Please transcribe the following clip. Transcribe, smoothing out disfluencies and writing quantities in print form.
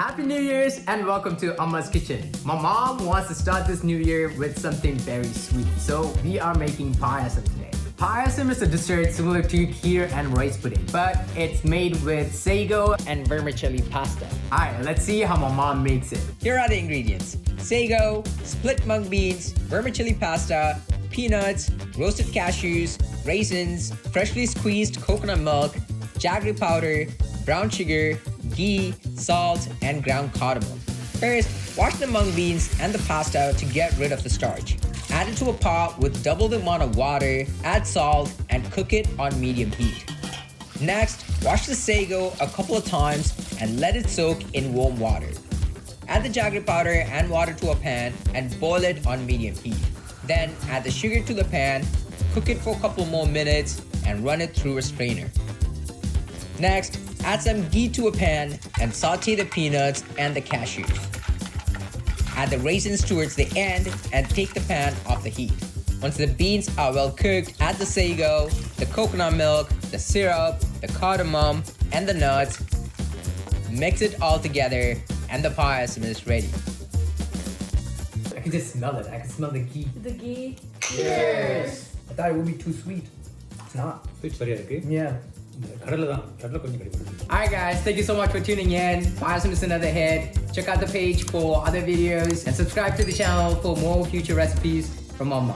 Happy New Year's and welcome to Amma's Kitchen. My mom wants to start this new year with something very sweet, so we are making payasam today. Payasam is a dessert similar to kheer and rice pudding, but it's made with sago and vermicelli pasta. Alright, let's see how my mom makes it. Here are the ingredients: sago, split mung beans, vermicelli pasta, peanuts, roasted cashews, raisins, freshly squeezed coconut milk, jaggery powder, brown sugar, ghee, salt, and ground cardamom. First, wash the mung beans and the pasta to get rid of the starch. Add it to a pot with double the amount of water, add salt, and cook it on medium heat. Next, wash the sago a couple of times and let it soak in warm water. Add the jaggery powder and water to a pan and boil it on medium heat. Then add the sugar to the pan, cook it for a couple more minutes, and run it through a strainer. Next, add some ghee to a pan and saute the peanuts and the cashews. Add the raisins towards the end and take the pan off the heat. Once the beans are well cooked, add the sago, the coconut milk, the syrup, the cardamom, and the nuts. Mix it all together and the payasam is ready. I can just smell it. I can smell the ghee. The ghee. Cheers! I thought it would be too sweet. It's not. Sweet சரியா இருக்கு Yeah. கடலை தான் கடலை கொஞ்சம் கிடைக்கும். Alright guys, thank you so much for tuning in. Payasam is another hit. Check out the page for other videos and subscribe to the channel for more future recipes from Amma.